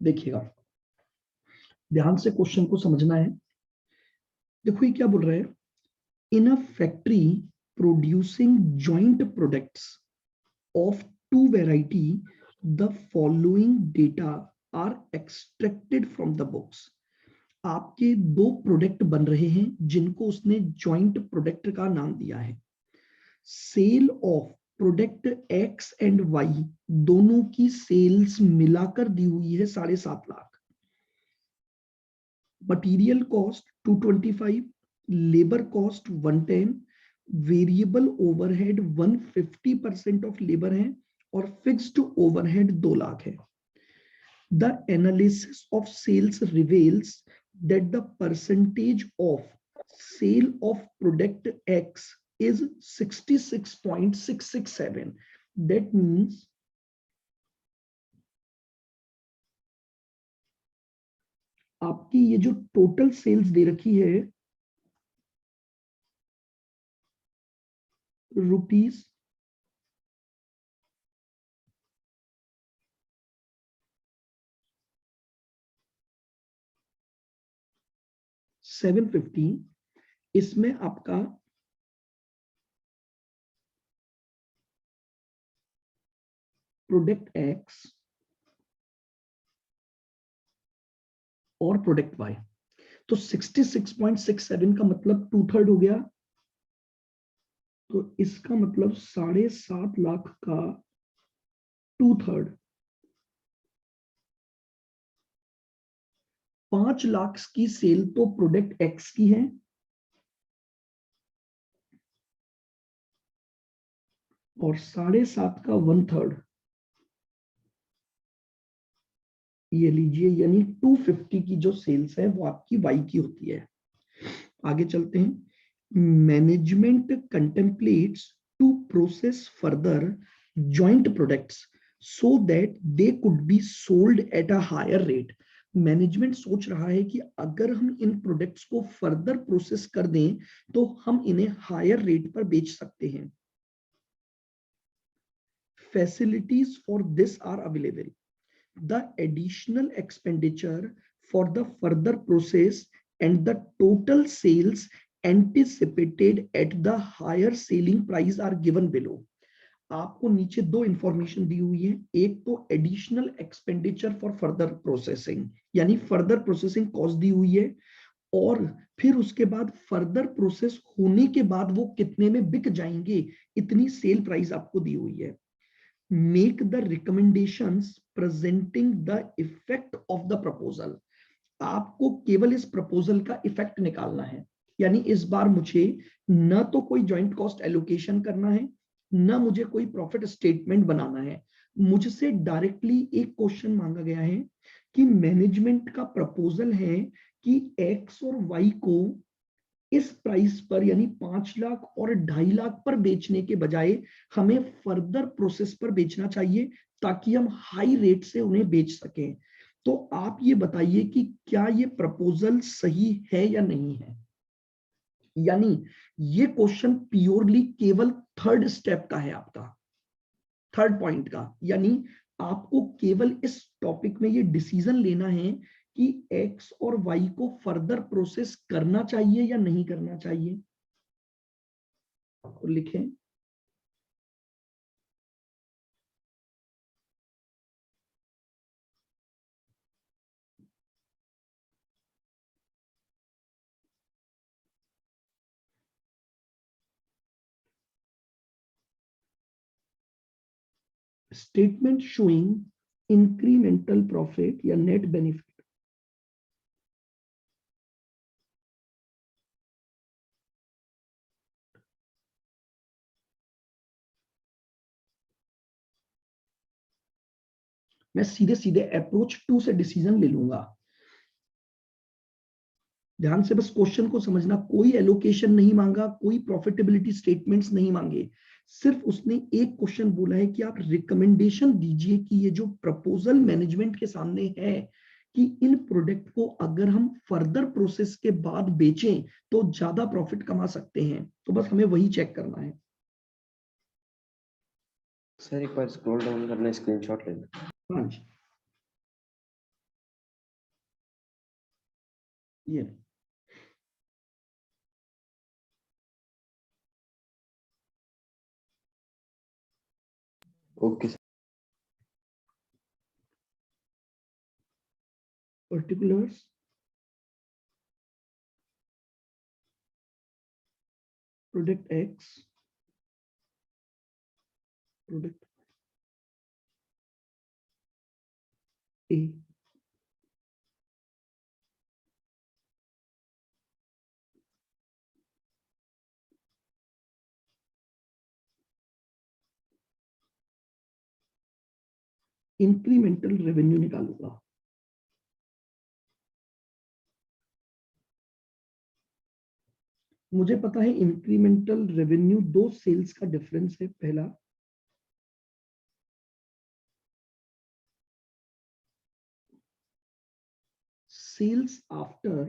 देखिएगा, ध्यान से क्वेश्चन को समझना है। देखो ये क्या बोल रहा है, in a factory producing joint products of two variety the following data are extracted from the books. आपके दो प्रोडक्ट बन रहे हैं जिनको उसने जॉइंट प्रोडक्ट का नाम दिया है। Sale of product X and Y, दोनों की सेल्स मिलाकर दी हुई है 7.5 lakh. Material cost 225, labour cost 110, variable overhead 150% of labour है और फिक्स्ड ओवरहेड 2 लाख है। The analysis of sales reveals that the percentage of sale of product X is 66.667. That means आपकी ये जो टोटल सेल्स दे रखी है रुपीज 750, इसमें आपका प्रोडक्ट एक्स और प्रोडक्ट वाई, तो 66.67 का मतलब 2/3 हो गया। तो इसका मतलब 7.5 लाख का 2/3 5 लाख की सेल तो प्रोडक्ट एक्स की है और 7.5 का 1/3 ये लीजिए, यानी 250 की जो सेल्स है वो आपकी वाई की होती है। आगे चलते हैं। Management contemplates to process further joint products so that they could be sold at a higher rate. Management सोच रहा है कि अगर हम इन प्रोडक्ट्स को फर्दर प्रोसेस कर दें तो हम इन्हें हायर रेट पर बेच सकते हैं। Facilities for this are available. The additional expenditure for the further process and the total sales anticipated at the higher selling price are given below. आपको नीचे दो इंफॉर्मेशन दी हुई है। एक तो additional expenditure for further processing, यानी further processing cost दी हुई है, और फिर उसके बाद फर्दर प्रोसेस होने के बाद वो कितने में बिक जाएंगे, इतनी सेल प्राइस आपको दी हुई है। Make the recommendations presenting the effect of the proposal. आपको केवल इस प्रपोजल का इफेक्ट निकालना है, यानी इस बार मुझे न तो कोई जॉइंट कॉस्ट एलोकेशन करना है, न मुझे कोई प्रॉफिट स्टेटमेंट बनाना है। मुझसे डायरेक्टली एक क्वेश्चन मांगा गया है कि मैनेजमेंट का प्रपोजल है कि एक्स और वाई को इस प्राइस पर यानी 5 लाख और 2.5 लाख पर बेचने के बजाय हमें फर्दर प्रोसेस पर बेचना चाहिए ताकि हम हाई रेट से उन्हें बेच सकें। तो आप ये बताइए कि क्या ये प्रपोजल सही है या नहीं है। यानी ये क्वेश्चन प्योरली केवल थर्ड स्टेप का है, आपका थर्ड पॉइंट का, यानी आपको केवल इस टॉपिक में ये डिसीजन लेना है कि एक्स और वाई को फर्दर प्रोसेस करना चाहिए या नहीं करना चाहिए। तो लिखें स्टेटमेंट शोइंग इंक्रीमेंटल प्रॉफिट या नेट बेनिफिट। मैं सीधे सीधे अप्रोच 2 से डिसीजन ले लूंगा। ध्यान से बस क्वेश्चन को समझना, कोई एलोकेशन नहीं मांगा, कोई प्रॉफिटेबिलिटी स्टेटमेंट्स नहीं मांगे, सिर्फ उसने एक क्वेश्चन बोला है कि आप रिकमेंडेशन दीजिए कि ये जो प्रपोजल मैनेजमेंट के सामने है कि इन प्रोडक्ट को अगर हम फर्दर प्रोसेस के बाद बेचें तो ज्यादा प्रॉफिट कमा सकते हैं। तो बस हमें वही चेक करना है। सर एक बार स्क्रॉल डाउन करना, स्क्रीनशॉट लेना। हाँ जी। ये okay sir. Particulars product x product ए इंक्रीमेंटल रेवेन्यू निकालूंगा। मुझे पता है इंक्रीमेंटल रेवेन्यू दो सेल्स का डिफरेंस है। पहला सेल्स आफ्टर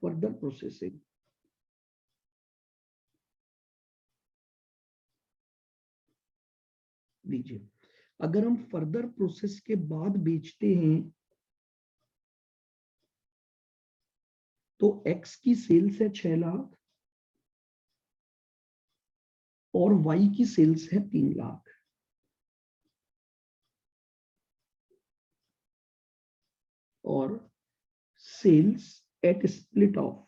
फर्दर प्रोसेसिंग। लीजिए, अगर हम फर्दर प्रोसेस के बाद बेचते हैं तो एक्स की सेल्स है 6 लाख और वाई की सेल्स है 3 लाख। और sales at split off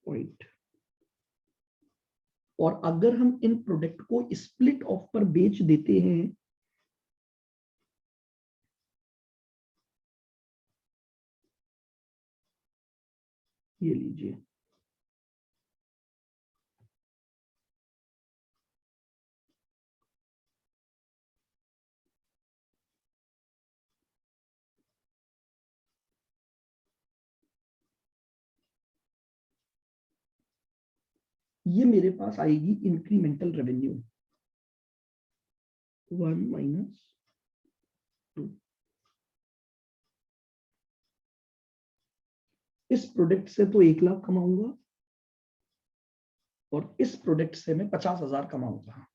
point. और अगर हम इन प्रोडक्ट को स्प्लिट ऑफ पर बेच देते हैं ये लीजिए, ये मेरे पास आएगी इंक्रीमेंटल रेवेन्यू 1 माइनस 2। इस प्रोडक्ट से तो 1 लाख कमाऊंगा और इस प्रोडक्ट से मैं 50,000 कमाऊंगा।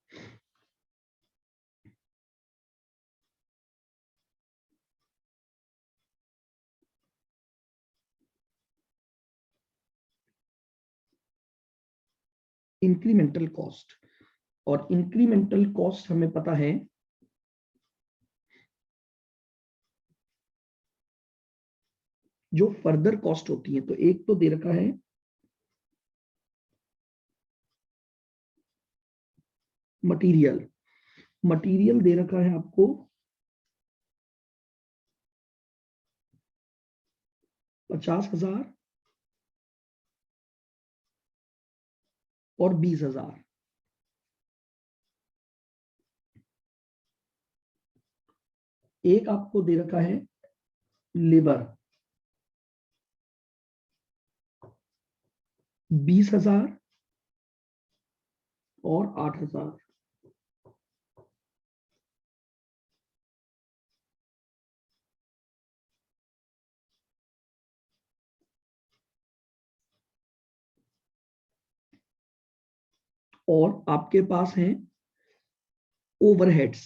इंक्रीमेंटल कॉस्ट, और इंक्रीमेंटल कॉस्ट हमें पता है जो फर्दर कॉस्ट होती है। तो एक तो दे रखा है मटेरियल, मटेरियल दे रखा है आपको 50,000 और 20,000। एक आपको दे रखा है लेबर 20,000 और 8,000। और आपके पास है ओवरहेड्स,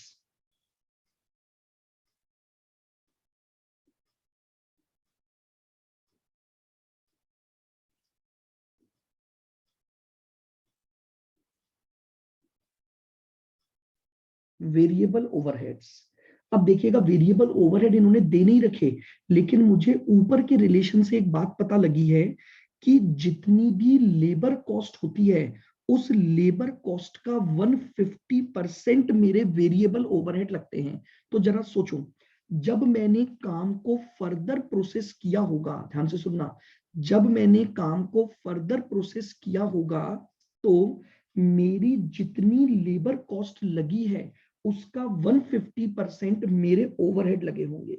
वेरिएबल ओवरहेड्स। अब देखिएगा, वेरिएबल ओवरहेड इन्होंने दे नहीं रखे, लेकिन मुझे ऊपर के रिलेशन से एक बात पता लगी है कि जितनी भी लेबर कॉस्ट होती है उस लेबर कॉस्ट का 150% मेरे वेरिएबल ओवरहेड लगते हैं। तो जरा सोचो, जब मैंने काम को फर्दर प्रोसेस किया होगा, ध्यान से सुनना, जब मैंने काम को फर्दर प्रोसेस किया होगा तो मेरी जितनी लेबर कॉस्ट लगी है उसका 150% मेरे ओवरहेड लगे होंगे।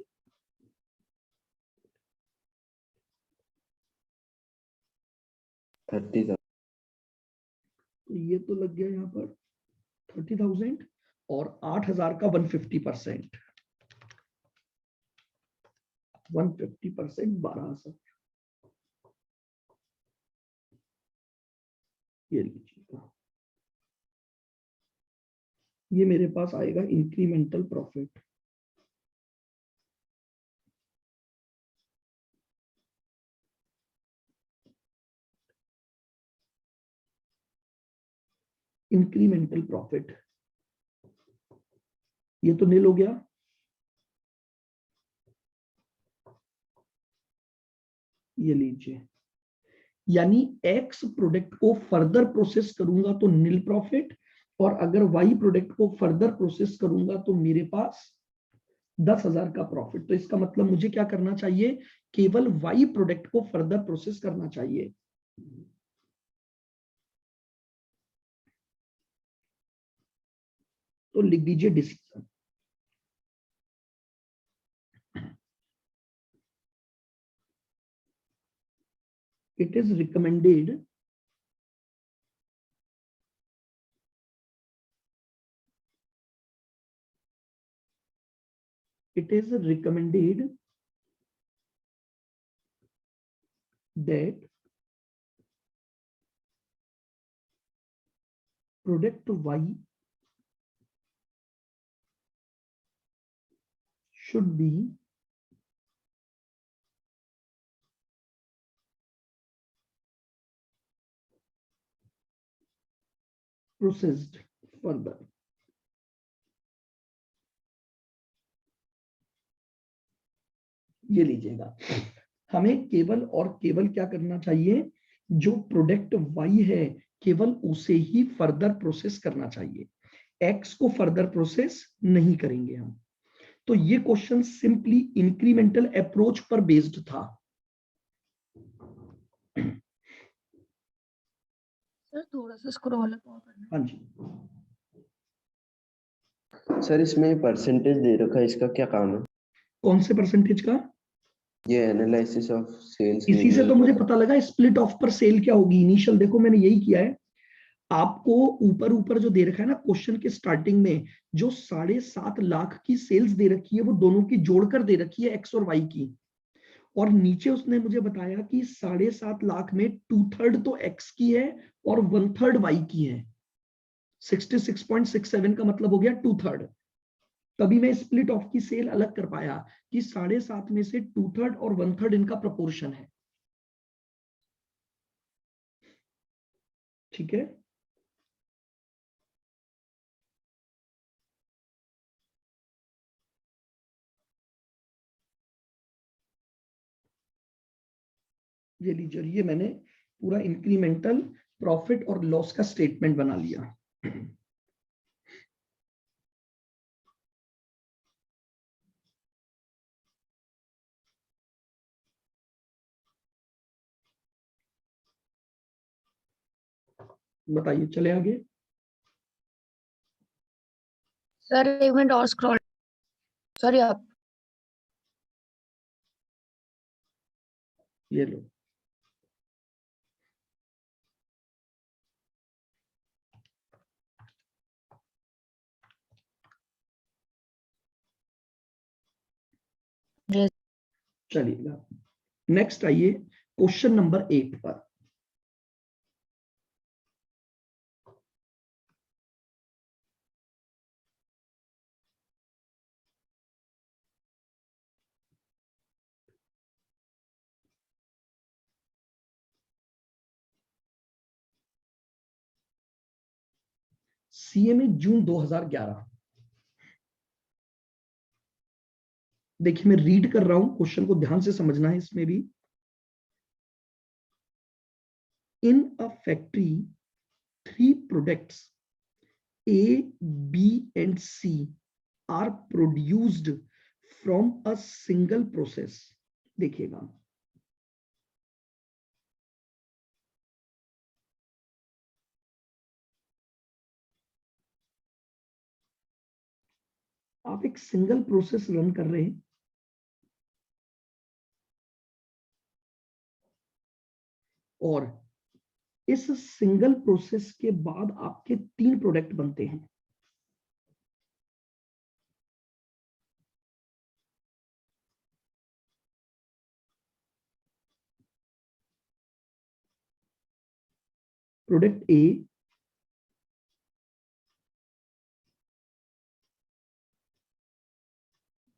30,000। तो ये तो लग गया यहाँ पर 30,000 और 8,000 का 150%, 150% 12,000। ये लीजिएगा, ये मेरे पास आएगा इंक्रीमेंटल प्रॉफिट। इंक्रीमेंटल प्रॉफिट ये तो नील हो गया। ये लीजिए, यानी एक्स प्रोडक्ट को फर्दर प्रोसेस करूंगा तो नील प्रॉफिट, और अगर वाई प्रोडक्ट को फर्दर प्रोसेस करूंगा तो मेरे पास 10,000 का प्रॉफिट। तो इसका मतलब मुझे क्या करना चाहिए, केवल वाई प्रोडक्ट को फर्दर प्रोसेस करना चाहिए। तो लिख दीजिए decision. It is recommended that product Y should be processed further। ये लीजिएगा, हमें केवल और केवल क्या करना चाहिए, जो प्रोडक्ट वाई है केवल उसे ही फर्दर प्रोसेस करना चाहिए, एक्स को फर्दर प्रोसेस नहीं करेंगे हम। तो ये क्वेश्चन सिंपली इंक्रीमेंटल अप्रोच पर बेस्ड था। सर थोड़ा सा स्क्रॉल अप करना। हाँ जी, सर इसमें परसेंटेज दे रखा है, इसका क्या काम है? कौन से परसेंटेज का? ये एनालिसिस ऑफ सेल्स। इसी से तो मुझे पता लगा स्प्लिट ऑफ पर सेल क्या होगी इनिशियल। देखो मैंने यही किया है, आपको ऊपर ऊपर जो दे रखा है ना क्वेश्चन के स्टार्टिंग में, जो 7.5 लाख की सेल्स दे रखी है वो दोनों की जोड़कर दे रखी है, एक्स और वाई की। और नीचे उसने मुझे बताया कि 7.5 लाख में 2/3 तो एक्स की है और 1/3 वाई की है। 66.67 का मतलब हो गया 2/3। तभी मैं स्प्लिट ऑफ की सेल अलग कर पाया कि 7.5 में से 2/3 और 1/3 इनका प्रपोर्शन है। ठीक है, ये लीजिए, ये मैंने पूरा इंक्रीमेंटल प्रॉफिट और लॉस का स्टेटमेंट बना लिया। बताइए, चले आगे। सर एक मिनट और स्क्रॉल, सॉरी आप। ये लो, Yes. चलिएगा नेक्स्ट आइए क्वेश्चन नंबर 8 पर। सीएमए जून 2011। देखिए मैं रीड कर रहा हूं, क्वेश्चन को ध्यान से समझना है इसमें भी। In a factory 3 products A, B and C are produced from a single process। देखिएगा, आप एक सिंगल प्रोसेस रन कर रहे हैं और इस सिंगल प्रोसेस के बाद आपके 3 प्रोडक्ट बनते हैं। प्रोडक्ट ए,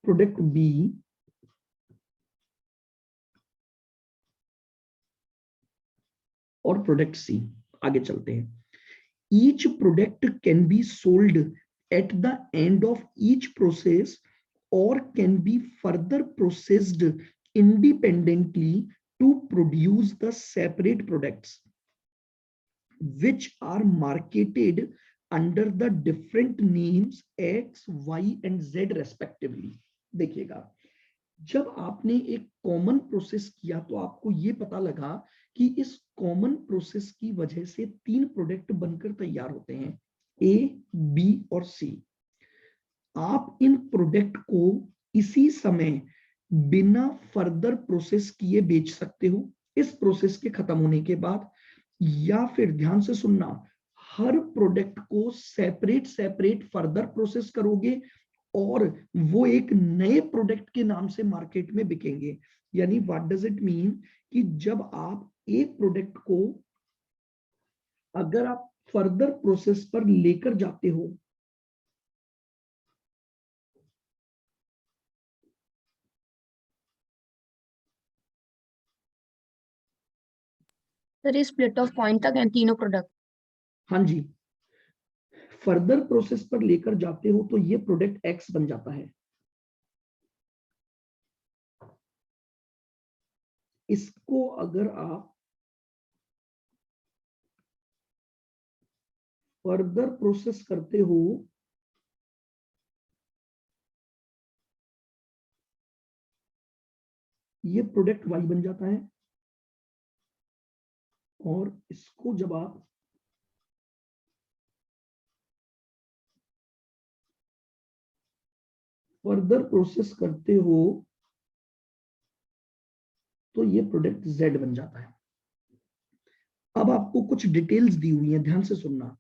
प्रोडक्ट बी और प्रोडक्ट सी। आगे चलते हैं। Each product can be sold at the end of each process और can be further processed independently to produce the separate products which are marketed under the different names X, Y and Z respectively। देखिएगा, जब आपने एक common process किया तो आपको ये पता लगा कि इस कॉमन प्रोसेस की वजह से 3 प्रोडक्ट बनकर तैयार होते हैं, ए, बी और सी। आप इन प्रोडक्ट को इसी समय बिना फर्दर प्रोसेस किए बेच सकते हो इस प्रोसेस के खत्म होने के बाद, या फिर ध्यान से सुनना, हर प्रोडक्ट को सेपरेट सेपरेट फर्दर प्रोसेस करोगे और वो एक नए प्रोडक्ट के नाम से मार्केट में बिकेंगे। यानी व्हाट डज इट मीन कि जब आप एक प्रोडक्ट को अगर आप फर्दर प्रोसेस पर लेकर जाते हो, सर ये स्प्लिट ऑफ पॉइंट तक हैं तीनों प्रोडक्ट। हाँ जी, फर्दर प्रोसेस पर लेकर जाते हो तो ये प्रोडक्ट एक्स बन जाता है। इसको अगर आप फर्दर प्रोसेस करते हो ये प्रोडक्ट वाई बन जाता है, और इसको जब आप फर्दर प्रोसेस करते हो तो ये प्रोडक्ट जेड बन जाता है। अब आपको कुछ डिटेल्स दी हुई है, ध्यान से सुनना।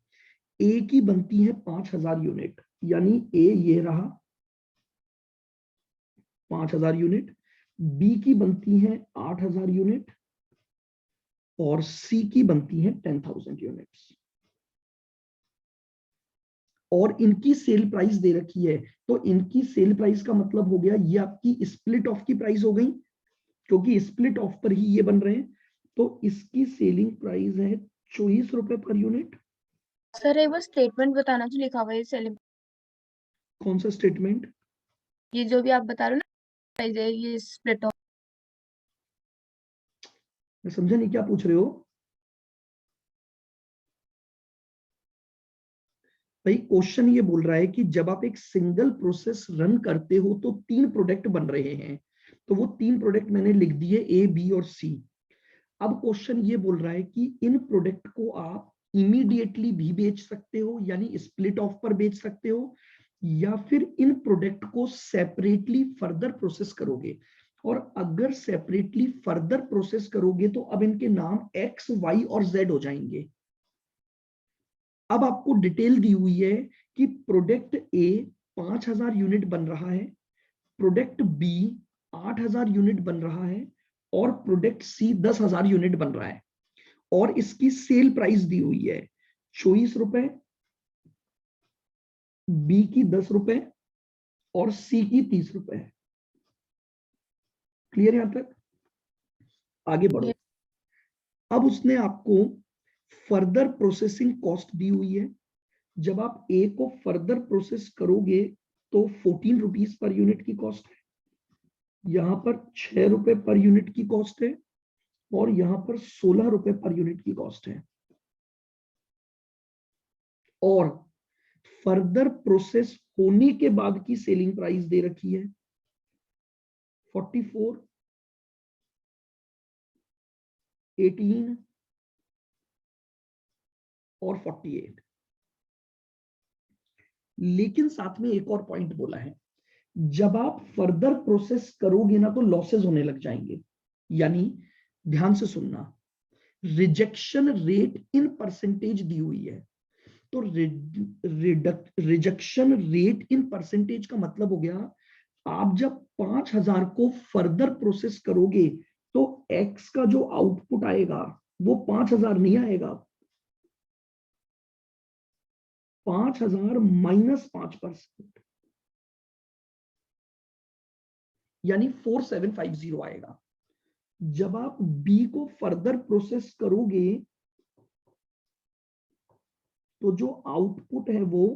ए की बनती है 5000 यूनिट, यानी ए ये रहा 5000 यूनिट, बी की बनती है 8000 यूनिट और सी की बनती है 10,000 यूनिट्स। और इनकी सेल प्राइस दे रखी है, तो इनकी सेल प्राइस का मतलब हो गया ये आपकी स्प्लिट ऑफ की प्राइस हो गई, क्योंकि स्प्लिट ऑफ पर ही ये बन रहे हैं। तो इसकी सेलिंग प्राइस है 24 रुपए पर यूनिट। सर एक बार स्टेटमेंट बताना जो लिखा हुआ है सेलिंग, कौन सा स्टेटमेंट? ये जो भी आप बता रहे हो ना प्राइस है ये स्प्लिट ऑफ। मैं समझा नहीं क्या पूछ रहे हो भाई। क्वेश्चन ये बोल रहा है कि जब आप एक सिंगल प्रोसेस रन करते हो तो 3 प्रोडक्ट बन रहे हैं, तो वो 3 प्रोडक्ट मैंने लिख दिए ए, बी और सी। अब क्वेश्चन ये बोल रहा है कि इन प्रोडक्ट को आप इमीडिएटली भी बेच सकते हो, यानी स्प्लिट ऑफ पर बेच सकते हो, या फिर इन प्रोडक्ट को सेपरेटली फर्दर प्रोसेस करोगे। और अगर सेपरेटली फर्दर प्रोसेस करोगे तो अब इनके नाम एक्स, वाई और जेड हो जाएंगे। अब आपको डिटेल दी हुई है कि प्रोडक्ट ए 5000 यूनिट बन रहा है, प्रोडक्ट बी 8000 यूनिट बन रहा है और प्रोडक्ट सी 10,000 यूनिट बन रहा है। और इसकी सेल प्राइस दी हुई है 24 रुपए, बी की 10 रुपए और सी की 30 रुपए। क्लियर यहां तक? आगे बढ़ो। अब उसने आपको फर्दर प्रोसेसिंग कॉस्ट दी हुई है। जब आप ए को फर्दर प्रोसेस करोगे तो 14 रुपीज पर यूनिट की कॉस्ट है, यहां पर 6 रुपए पर यूनिट की कॉस्ट है और यहां पर 16 रुपए पर यूनिट की कॉस्ट है। और फर्दर प्रोसेस होने के बाद की सेलिंग प्राइस दे रखी है 44, 18 और 48। लेकिन साथ में एक और पॉइंट बोला है, जब आप फर्दर प्रोसेस करोगे ना तो लॉसेस होने लग जाएंगे। यानी ध्यान से सुनना, रिजेक्शन रेट इन परसेंटेज दी हुई है। तो रिजेक्शन रेट इन परसेंटेज का मतलब हो गया, आप जब 5000 को फर्दर प्रोसेस करोगे तो एक्स का जो आउटपुट आएगा वो 5000 नहीं आएगा, 5000 -5%। यानी 4750 आएगा। जब आप बी को फर्दर प्रोसेस करोगे तो जो आउटपुट है वो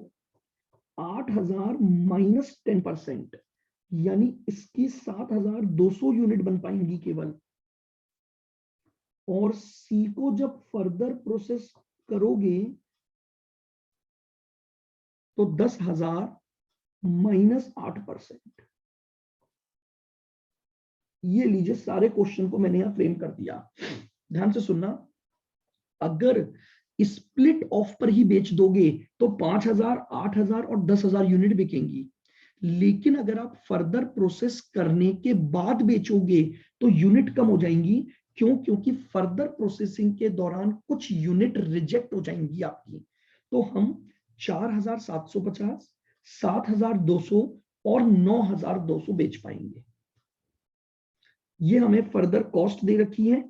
8000 माइनस 10%, यानी इसकी 7200 यूनिट बन पाएंगी केवल। और सी को जब फर्दर प्रोसेस करोगे तो 10,000 माइनस 8%। ये लीजिए, सारे क्वेश्चन को मैंने यहां फ्रेम कर दिया। ध्यान से सुनना, अगर स्प्लिट ऑफ पर ही बेच दोगे तो 5,000, 8,000 और 10,000 यूनिट बिकेंगी। लेकिन अगर आप फर्दर प्रोसेस करने के बाद बेचोगे तो यूनिट कम हो जाएंगी। क्यों? क्योंकि फर्दर प्रोसेसिंग के दौरान कुछ यूनिट रिजेक्ट हो जाएंगी आपकी। तो हम 4,750, 7,200 और 9,200 बेच पाएंगे। ये हमें फर्दर कॉस्ट दे रखी है,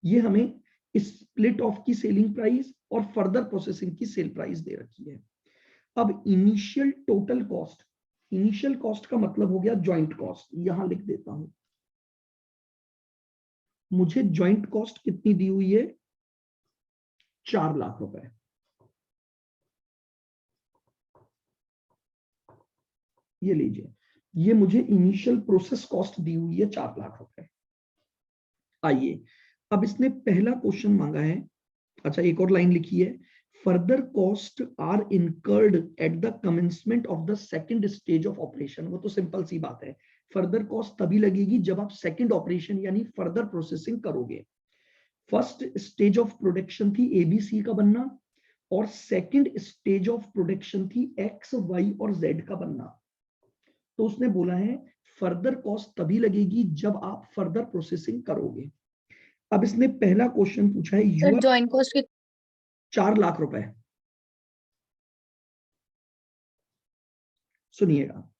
ये हमें स्प्लिट ऑफ की सेलिंग प्राइस और फर्दर प्रोसेसिंग की सेल प्राइस दे रखी है। अब initial total cost, initial cost का मतलब हो गया ज्वाइंट कॉस्ट। यहां लिख देता हूं, मुझे ज्वाइंट कॉस्ट कितनी दी हुई है? 4 लाख रुपए। ये लीजिए, ये मुझे इनिशियल प्रोसेस कॉस्ट दी हुई है 4 लाख रुपए। आइए, अब इसने पहला क्वेश्चन मांगा है। अच्छा, एक और लाइन लिखी है, further cost are incurred at the commencement of the second stage of operation. वो तो सिंपल सी बात है, फर्दर कॉस्ट तभी लगेगी जब आप सेकंड ऑपरेशन यानी फर्दर प्रोसेसिंग करोगे। फर्स्ट स्टेज ऑफ प्रोडक्शन थी एबीसी का बनना, और सेकंड स्टेज ऑफ प्रोडक्शन थी एक्स, वाई और जेड का बनना। तो उसने बोला है फर्दर कॉस्ट तभी लगेगी जब आप फर्दर प्रोसेसिंग करोगे। अब इसने पहला क्वेश्चन पूछा है, सर ज्वाइंट कॉस्ट की 4 लाख रुपए। सुनिएगा,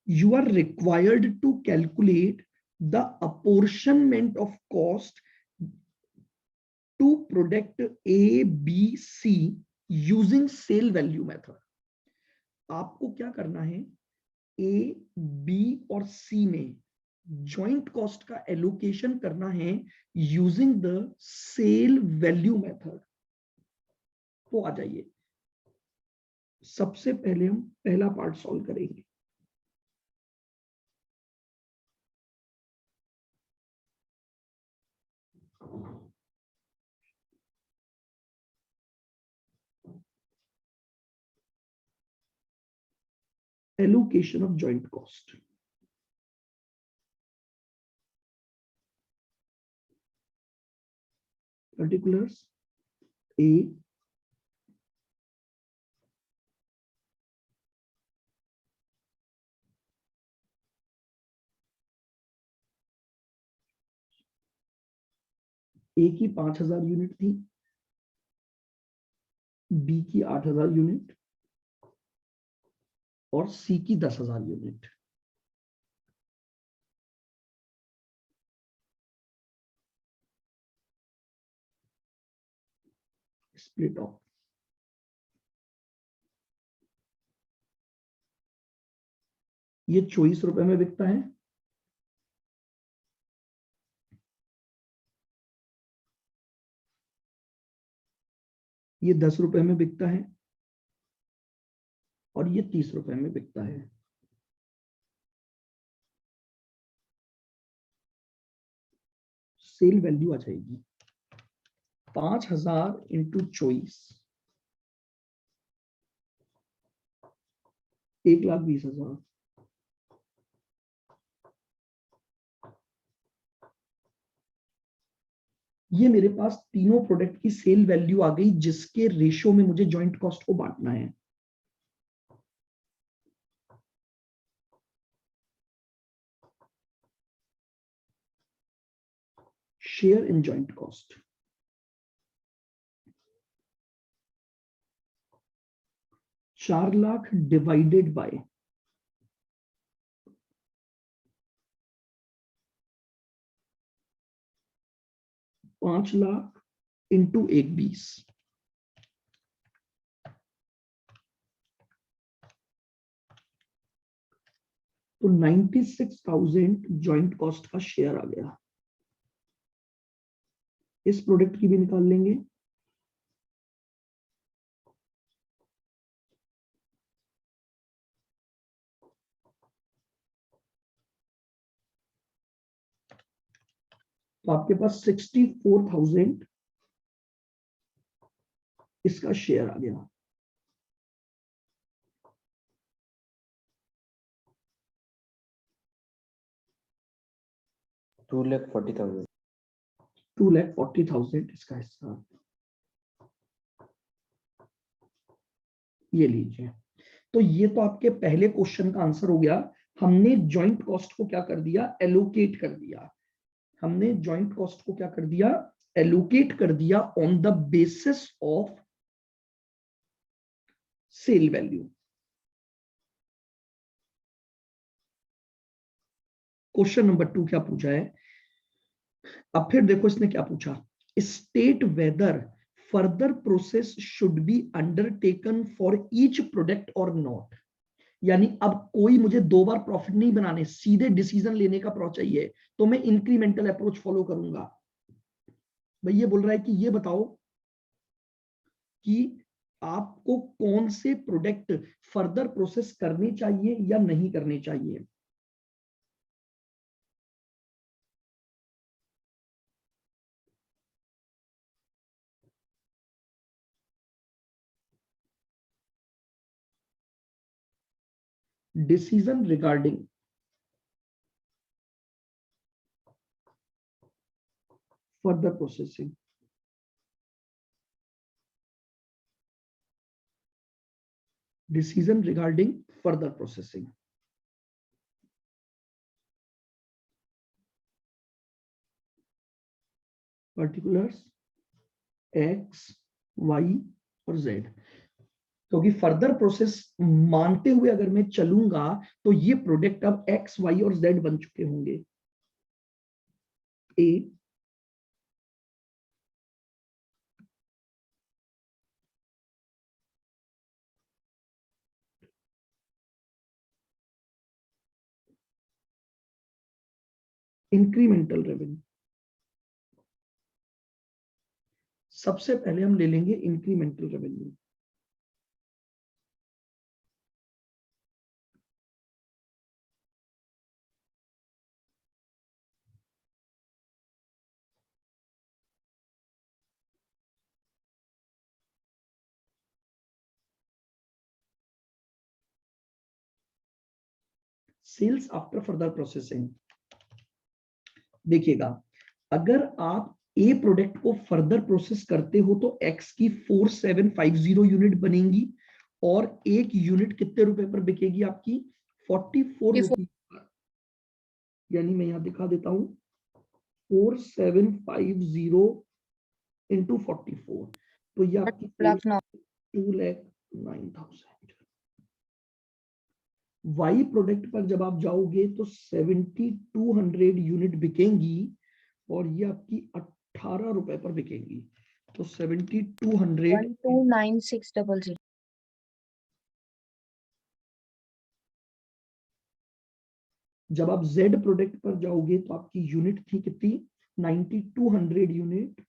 you are required to calculate the apportionment of cost to product A, B, C using sale value method। आपको क्या करना है, A, B और C में ज्वाइंट कॉस्ट का एलोकेशन करना है using the sale value method. तो आ जाइए, सबसे पहले हम पहला पार्ट सॉल्व करेंगे। Allocation of joint cost। Particulars A, A की 5,000 यूनिट थी, B की 8,000 यूनिट और C की 10,000 यूनिट। स्प्लिट ऑफ, ये 24 रुपए में बिकता है, ये 10 रुपए में बिकता है और ये 30 रुपए में बिकता है। सेल वैल्यू आ जाएगी 5,000 इंटू 24, 1,20,000। ये मेरे पास तीनों प्रोडक्ट की सेल वैल्यू आ गई, जिसके रेशियो में मुझे जॉइंट कॉस्ट को बांटना है। Share in joint cost, 4 lakh divided by 5 lakh into 1,20। तो 96,000 जॉइंट कॉस्ट का शेयर आ गया। इस प्रोडक्ट की भी निकाल लेंगे। तो आपके पास 64,000 इसका शेयर आ गया। $2,40,000। 2,40,000 इसका हिस्सा। ये लीजिए। तो ये तो आपके पहले क्वेश्चन का आंसर हो गया। हमने जॉइंट कॉस्ट को क्या कर दिया, एलोकेट कर दिया। हमने जॉइंट कॉस्ट को क्या कर दिया, एलोकेट कर दिया on the basis of sale value. Question number 2 क्या पूछा है, अब फिर देखो इसने क्या पूछा, state whether further process should be undertaken for each product और नॉट। यानी अब कोई मुझे 2 बार प्रॉफिट नहीं बनाने, सीधे डिसीजन लेने का प्रोसेस चाहिए, तो मैं इंक्रीमेंटल अप्रोच फॉलो करूंगा। भाई ये बोल रहा है कि ये बताओ कि आपको कौन से प्रोडक्ट फर्दर प्रोसेस करने चाहिए या नहीं करने चाहिए। Decision regarding further processing. Decision regarding further processing. Particulars X, Y और Z। क्योंकि फर्दर प्रोसेस मानते हुए अगर मैं चलूंगा तो ये प्रोडक्ट अब X, Y और Z बन चुके होंगे। A, incremental revenue. सबसे पहले हम ले लेंगे incremental revenue. Sales after further processing. देखिएगा, अगर आप ए प्रोडक्ट को फर्दर प्रोसेस करते हो तो एक्स की 4750 यूनिट बनेंगी और एक यूनिट कितने रुपए पर बिकेगी आपकी, 44 रुपीज। यानी मैं यहां दिखा देता हूं 4750 इंटू 44, तो ये आपकी 2,09,000। वाई प्रोडक्ट पर जब आप जाओगे तो 7200 यूनिट बिकेंगी और ये आपकी 18 रुपए पर बिकेंगी। तो 7200 129600। जब आप Z प्रोडक्ट पर जाओगे तो आपकी यूनिट थी कितनी, 9200 यूनिट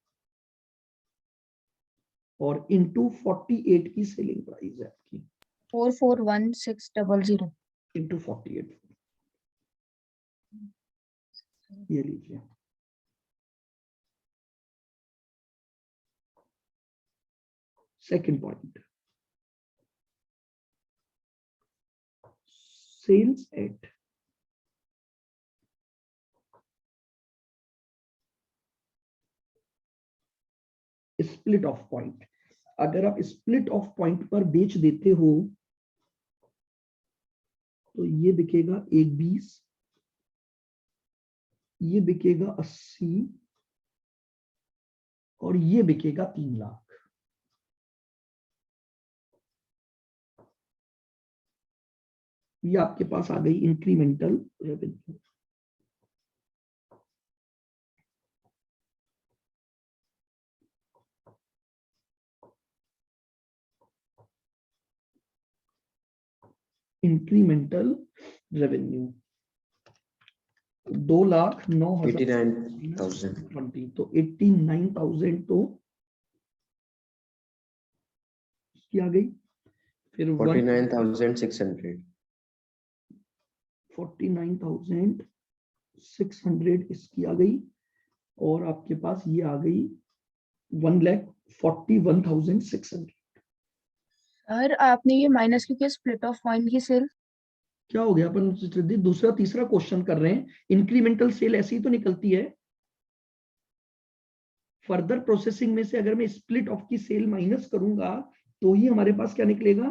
और इंटू 48 की सेलिंग प्राइस है आपकी, 441600 इंटू 48। ये लीजिए। Second point, sales at split off point. अगर आप स्प्लिट ऑफ पॉइंट पर बेच देते हो तो ये बिकेगा 120, ये बिकेगा 80 और ये बिकेगा 3 लाख। ये आपके पास आ गई इंक्रीमेंटल रेवेन्यू। इंक्रीमेंटल रेवेन्यू 2,09,000 89,000 20, तो 89,000 तो इसकी आ गई। फिर 49,600 49,600 इसकी आ गई, और आपके पास ये आ गई 1,41,600। सर आपने ये माइनस क्यों किया स्प्लिट ऑफ पॉइंट की सेल? क्या हो गया, अपन दूसरा तीसरा क्वेश्चन कर रहे हैं, इंक्रीमेंटल सेल ऐसी ही तो निकलती है। फर्दर प्रोसेसिंग में से अगर मैं स्प्लिट ऑफ की सेल माइनस करूंगा तो ही हमारे पास क्या निकलेगा,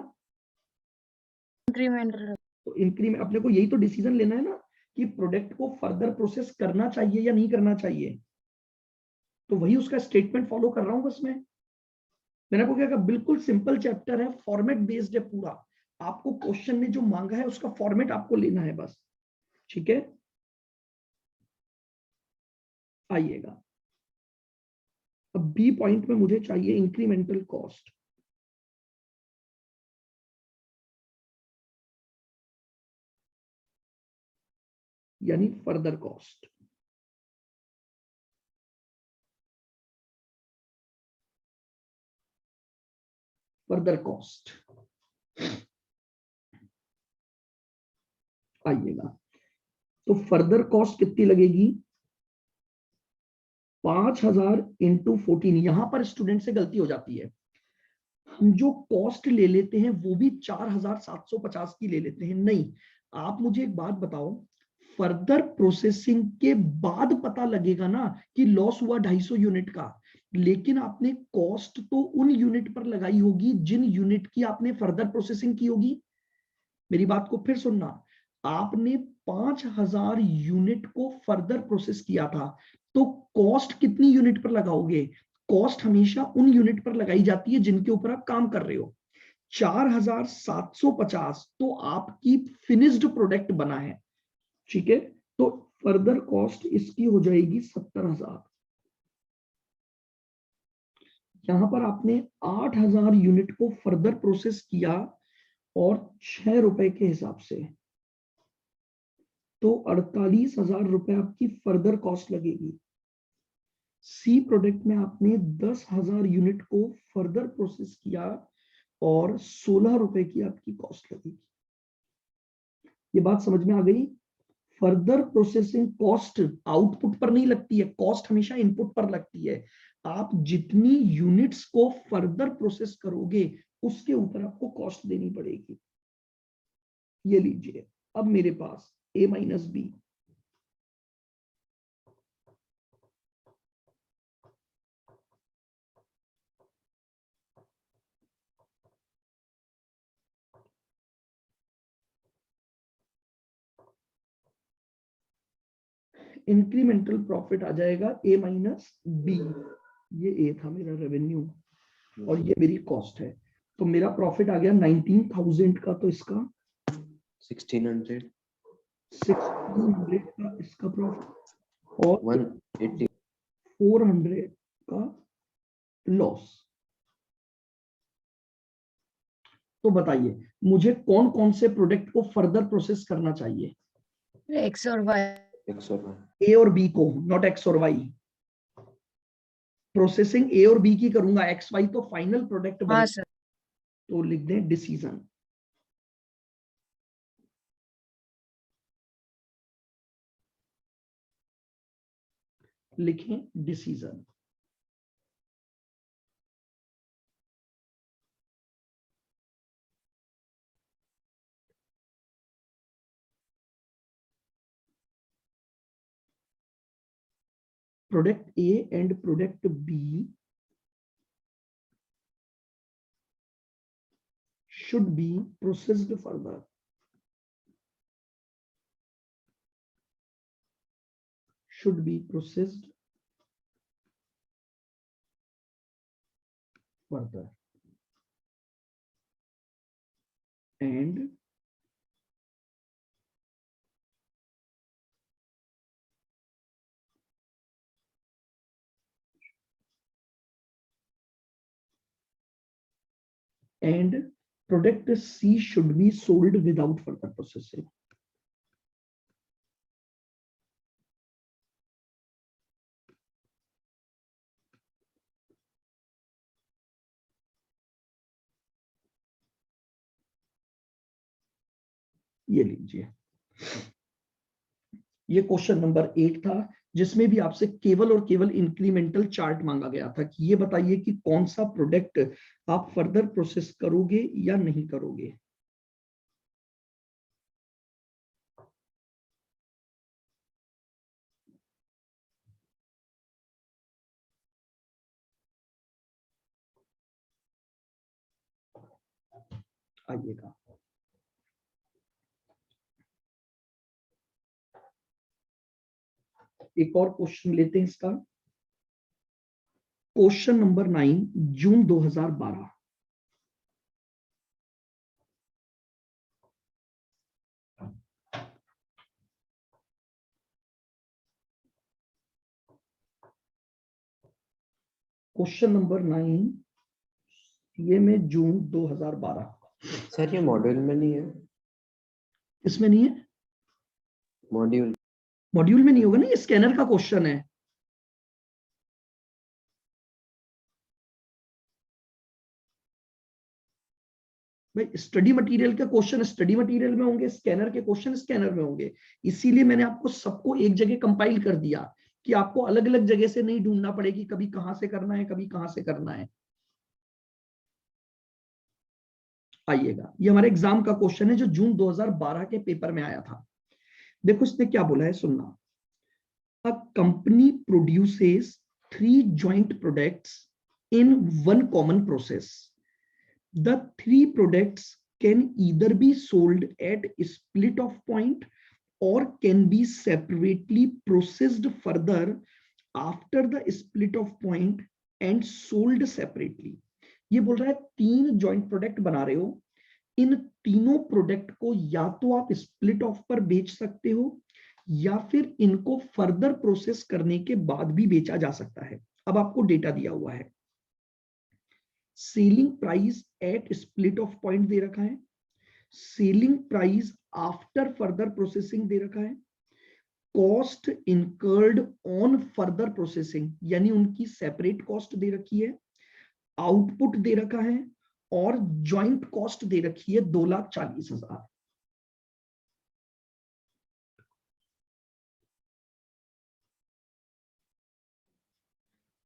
इंक्रीमेंटल। तो इंक्रीमेंट। अपने को यही तो डिसीजन लेना है ना कि प्रोडक्ट को फर्दर प्रोसेस करना चाहिए या नहीं करना चाहिए, तो वही उसका स्टेटमेंट फॉलो कर रहा हूं बस मैं। मैंने आपको क्या कहा, बिल्कुल सिंपल चैप्टर है, फॉर्मेट बेस्ड है पूरा। आपको क्वेश्चन ने जो मांगा है उसका फॉर्मेट आपको लेना है बस, ठीक है। आइएगा, अब बी पॉइंट में मुझे चाहिए इंक्रीमेंटल कॉस्ट। यानी फर्दर कॉस्ट। फर्दर कॉस्ट आइएगा, तो फर्दर कॉस्ट कितनी लगेगी, 5,000 इंटू 14। यहां पर स्टूडेंट से गलती हो जाती है, हम जो कॉस्ट ले लेते हैं वो भी 4,750 की ले लेते हैं। नहीं, आप मुझे एक बात बताओ, फर्दर प्रोसेसिंग के बाद पता लगेगा ना कि लॉस हुआ 250 यूनिट का, लेकिन आपने कॉस्ट तो उन यूनिट पर लगाई होगी जिन यूनिट की आपने फर्दर प्रोसेसिंग की होगी। मेरी बात को फिर सुनना, आपने 5,000 यूनिट को फर्दर प्रोसेस किया था, तो कॉस्ट कितनी यूनिट पर लगाओगे, कॉस्ट हमेशा उन यूनिट पर लगाई जाती है जिनके ऊपर आप काम कर रहे हो। 4,750 तो आपकी फिनिश्ड प्रोडक्ट बना है, ठीक है। तो फर्दर कॉस्ट इसकी हो जाएगी 70,000। यहां पर आपने 8,000 यूनिट को फर्दर प्रोसेस किया और 6 रुपए के हिसाब से, तो 48,000 रुपए आपकी फर्दर कॉस्ट लगेगी। सी प्रोडक्ट में आपने 10,000 यूनिट को फर्दर प्रोसेस किया और 16 रुपए की आपकी कॉस्ट लगेगी। ये बात समझ में आ गई। फर्दर प्रोसेसिंग कॉस्ट आउटपुट पर नहीं लगती है, कॉस्ट हमेशा इनपुट पर लगती है। आप जितनी यूनिट्स को फर्दर प्रोसेस करोगे उसके ऊपर आपको कॉस्ट देनी पड़ेगी। ये लीजिए, अब मेरे पास ए माइनस बी, इंक्रीमेंटल प्रॉफिट आ जाएगा ए माइनस बी। ये ए था मेरा रेवेन्यू और ये मेरी कॉस्ट है, तो मेरा प्रॉफिट आ गया 19,000 का, तो इसका 1,600 1,600 का इसका प्रॉफिट और 180 400 का लॉस। तो बताइए मुझे कौन कौन से प्रोडक्ट को फर्दर प्रोसेस करना चाहिए, एक्स और वाई। 100 ए और बी को, नॉट एक्स और वाई। प्रोसेसिंग ए और बी की करूंगा, एक्स वाई तो फाइनल प्रोडक्ट बने। हाँ सर। तो लिख दें डिसीजन, लिखें decision. Product A and product B should be processed further. Should be processed further. And product C should be sold without further processing. ये लीजिए, ये क्वेश्चन नंबर 8 था, जिसमें भी आपसे केवल और केवल इंक्रीमेंटल चार्ट मांगा गया था कि ये बताइए कि कौन सा प्रोडक्ट आप फर्दर प्रोसेस करोगे या नहीं करोगे। आइएगा, एक और क्वेश्चन लेते हैं इसका। क्वेश्चन नंबर 9, जून 2012। क्वेश्चन नंबर 9, ये में जून 2012। सर ये मॉड्यूल में नहीं है? इसमें नहीं है, मॉड्यूल मॉड्यूल में नहीं होगा ना, ये स्कैनर का क्वेश्चन है। भाई स्टडी मटेरियल के क्वेश्चन स्टडी मटेरियल में होंगे, स्कैनर के क्वेश्चन स्कैनर में होंगे। इसीलिए मैंने आपको सबको एक जगह कंपाइल कर दिया कि आपको अलग अलग जगह से नहीं ढूंढना पड़ेगी, कभी कहां से करना है, कभी कहां से करना है। आइएगा, ये हमारे एग्जाम का क्वेश्चन है जो जून 2012 के पेपर में आया था। देखो इसने क्या बोला है, सुनना। A company produces 3 joint products in one common process. The 3 products can either be sold at split of point or can be separately processed further after the split of point and sold separately. ये बोल रहा है 3 joint product बना रहे हो, इन तीनों product को या तो आप स्प्लिट ऑफ पर बेच सकते हो या फिर इनको फर्दर प्रोसेस करने के बाद भी बेचा जा सकता है। अब आपको डेटा दिया हुआ है, selling price at split off point दे रखा है, selling price after further processing दे रखा है, cost incurred on further processing यानी उनकी सेपरेट कॉस्ट दे रखी है, आउटपुट दे रखा है और ज्वाइंट कॉस्ट दे रखी है 2,40,000।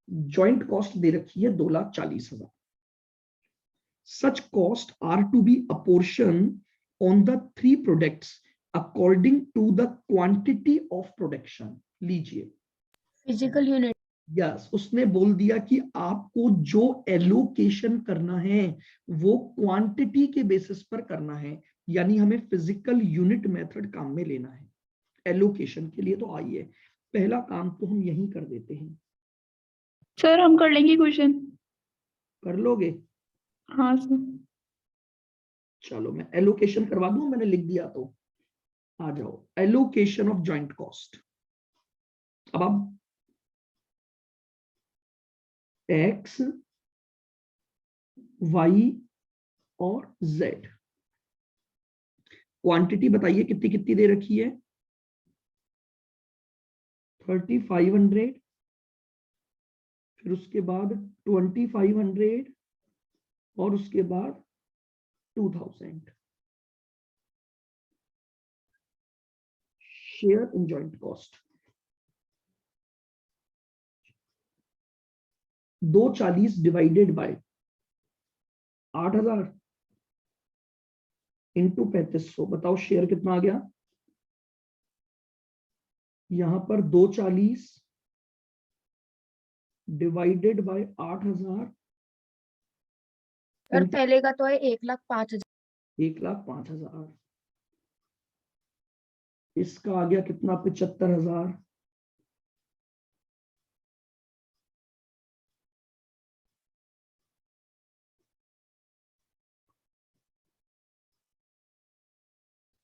ज्वाइंट कॉस्ट दे रखी है 2,40,000। Such costs are to be apportioned on the 3 products according to the quantity of production. लीजिए, फिजिकल यूनिट। यस, उसने बोल दिया कि आपको जो एलोकेशन करना है वो क्वांटिटी के बेसिस पर करना है, यानी हमें फिजिकल यूनिट मेथड काम में लेना है एलोकेशन के लिए। तो आइए पहला काम तो हम यहीं कर देते हैं। सर हम कर लेंगे क्वेश्चन। कर लोगे? हाँ सर। चलो मैं एलोकेशन करवा दूं, मैंने लिख दिया तो आ जाओ। Allocation of joint cost. अब आप एक्स, वाई और जेड, क्वांटिटी बताइए कितनी कितनी दे रखी है। 3,500, फिर उसके बाद 2,500 और उसके बाद 2,000 share in joint cost. 240 divided by 8,000 into 3,500, बताओ शेयर कितना आ गया। यहां पर 240 डिवाइडेड बाय 8,000, सर पहले का तो है 1,05,000। 1,05,000। इसका आ गया कितना, 75,000।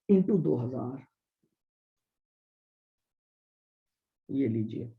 इंटू 2,000, ये लीजिए